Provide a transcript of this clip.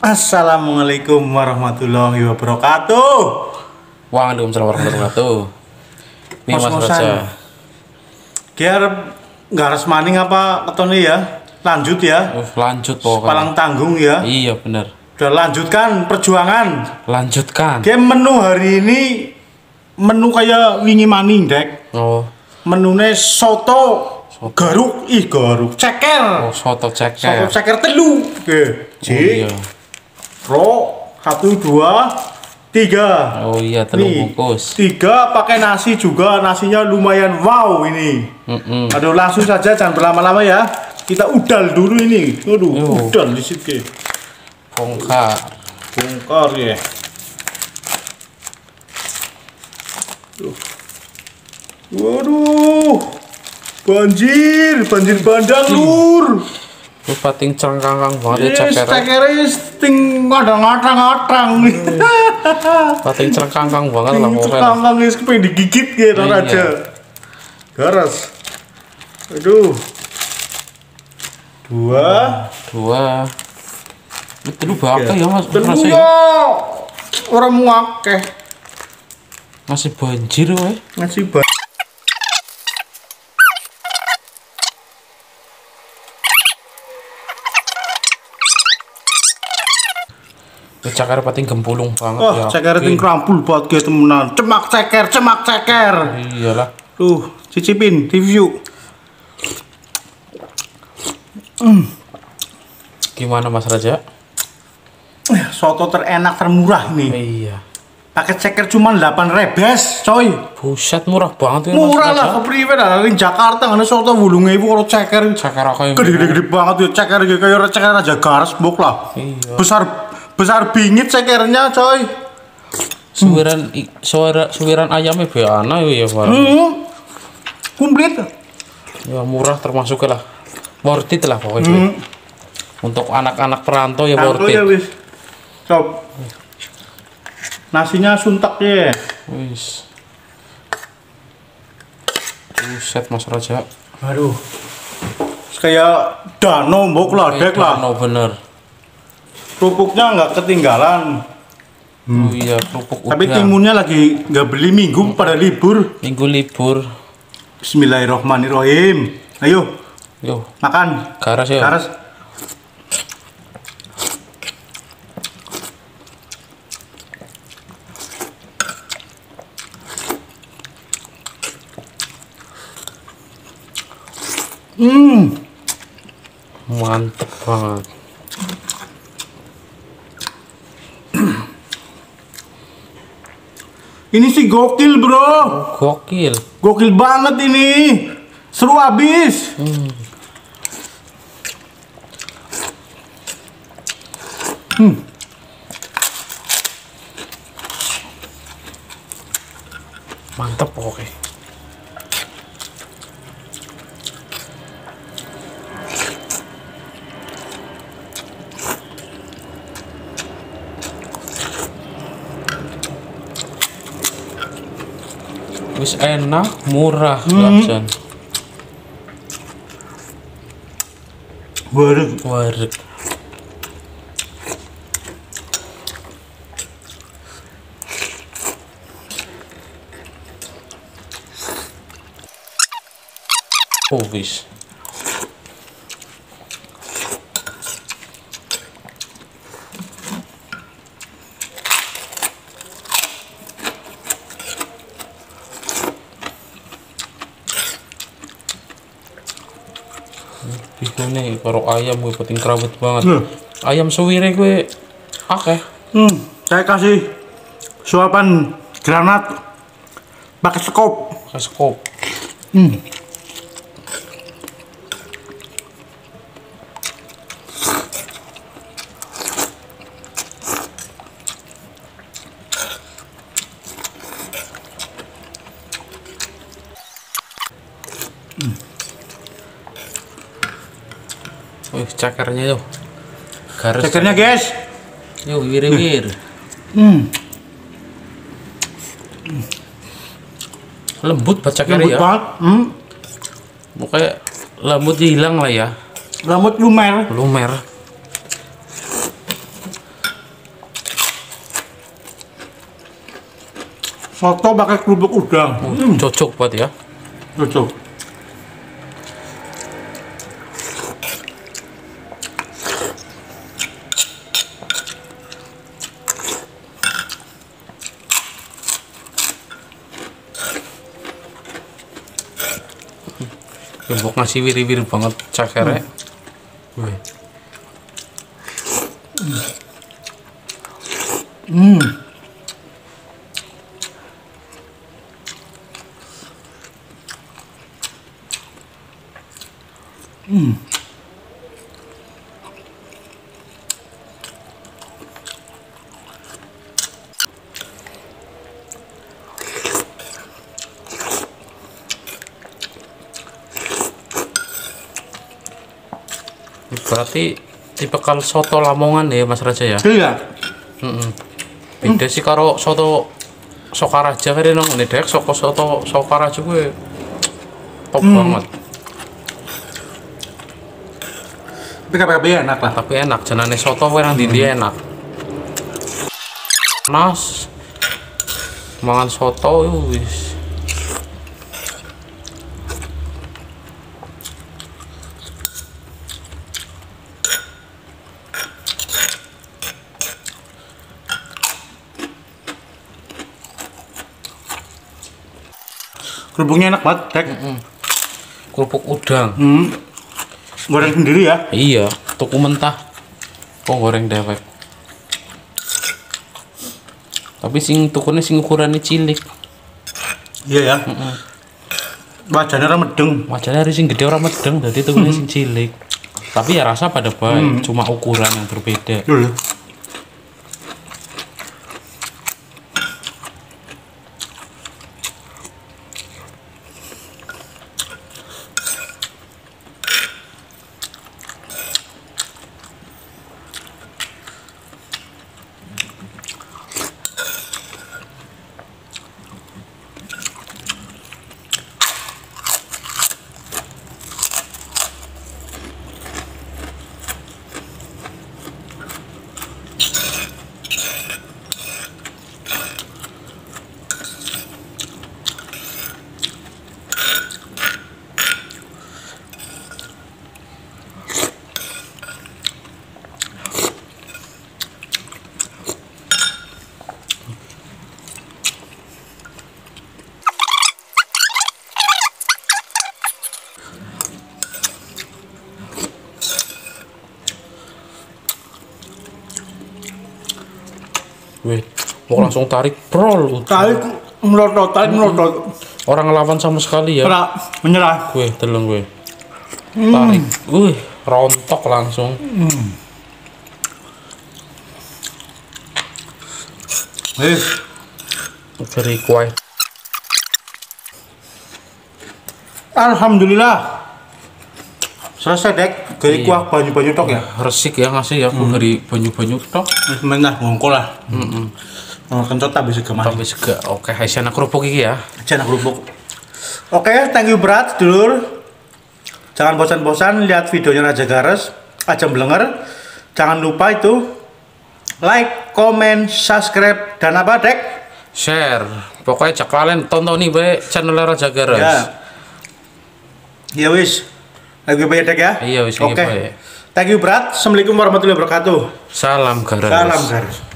Assalamualaikum warahmatullahi wabarakatuh. Waalaikumsalam warahmatullahi wabarakatuh. Ini Mas Kos-kosan. Raja. Dia nggak harus maning apa ketone ya? Lanjut ya. Lanjut pokoknya. Palang tanggung ya. Iya bener. Udah lanjutkan perjuangan. Lanjutkan. Dia menu hari ini menu kayak wingi maning dek. Oh, Menune soto. Garuk, garuk ceker. soto Soto ceker. ceker telu. Oke. Oh iya. Ro 1 2 3. Oh iya, telur bungkus. 3 pakai nasi juga, nasinya lumayan wow ini. Aduh, langsung saja jangan berlama-lama ya. Kita udal dulu ini. Aduh, udal di situ. Bongkar. Bongkar ya. Waduh. Banjir bandang lur. Itu pating cengkangkang banget ya ceker. Ceker ting ngadang-ngadang. Pating cengkangkang banget lah pokoknya. Cengkangkang wis kepengen digigit gitu Iya. aja. Garas. Aduh. 2 Itu lu bakal ya Mas. Telu Rasanya ya. Orang muakeh. masih banjir weh. Ngasih Ceker pating gempulung banget oh, ya. ceker ting krampul buat gue temenan. Cemak ceker. Iyalah. Tuh, cicipin, review. Gimana Mas Raja? Soto terenak termurah nih. Iya. Pakai ceker cuma 8 rebes, coy. Buset, murah banget ya Mas Murah Raja. lah kepriwe dah dari Jakarta ngene soto 8.000 karo ceker. Ceker aku Gede-gede banget ya ceker iki kaya ceker aja garas mbok lah. Iya. Besar bingit cekernya, coy. Suwiran ayamnya beana ya Pak. Komplit. Ya murah termasuk lah. Worth it lah pokoknya. Untuk anak-anak perantau ya worth ya it. wis. Sob. Nasinya suntak ya. Wis. Buset Mas Raja. Aduh. Kayak dano mbok lah dek lah. No bener. Kerupuknya nggak ketinggalan. Oh iya, kerupuk Tapi udang. timunnya lagi nggak beli minggu pada libur. Minggu libur. Bismillahirrohmanirrohim. Ayo Yo, makan. garas ya. Garas. Mantep banget. Ini sih gokil bro. Gokil. Gokil banget ini. Seru abis. Mantep oke. Wis enak, murah, Laksan. Wareg. Wareg. Oh wis. Bisa nih karo ayam gue penting kerabut banget. Ayam suwire gue akeh. Saya kasih suapan granat pakai skop. Kaskop. Wih, cekernya yuk. Garis. Cekernya guys. Yuk, wir-wir. Lembut banget cekernya Lembut ya. banget. Pokoknya lembut hilang lah ya. Rambut lumer. Lumer. Soto pakai kerupuk udang. Cocok buat ya. Cocok. Gembok ngasih wiri-wiri banget cakere. Wih. Berarti tipe kal soto Lamongan ya Mas Raja ya. Iya. Beda sih karo soto Sokaraja kan nang ngene dek soto Sokaraja gue top banget. PKP enak lah. Tapi enak jenane soto kowe nang ndi enak. Mas mangan soto wis. Kerupuknya enak banget, Dek. Kerupuk udang. Goreng sendiri ya. Iya, tuku mentah. Kok goreng dewek. Tapi sing tukune sing ukurannya cilik. Iya ya. Wajahnya ora medeng. Wajahnya hari sing gede orang medeng, jadi tukune sing cilik. Tapi ya rasa pada baik, cuma ukuran yang berbeda. Dulu. Wih, mau langsung tarik prol. Tarik melotot. Orang ngelawan sama sekali ya. Kena menyerah. Wih, telung gue. Tarik. Wih, rontok langsung. Very quiet. Alhamdulillah. Selesai, Dek. Dari kuah banyu-banyu tok ya. Resik ya ngasih ya aku dari banyu-banyu tok. Wis menah ngongkol lah. Oh, kencot tapi sega mah. Tapi juga oke, hasilnya kerupuk iki ya. Jangan kerupuk. Oke, thank you berat, dulur. Jangan bosan-bosan lihat videonya Raja Gares, Ajam Blenger. Jangan lupa itu like, comment, subscribe, dan apa, Dek? Share. Pokoknya jak kalian tonton bae channel Raja Gares. Ya. Ya wis. Lagi bae, Dek ya. Iya wis Oke. bae. Thank you berat. Assalamualaikum warahmatullahi wabarakatuh. Salam Gares. Salam Gares.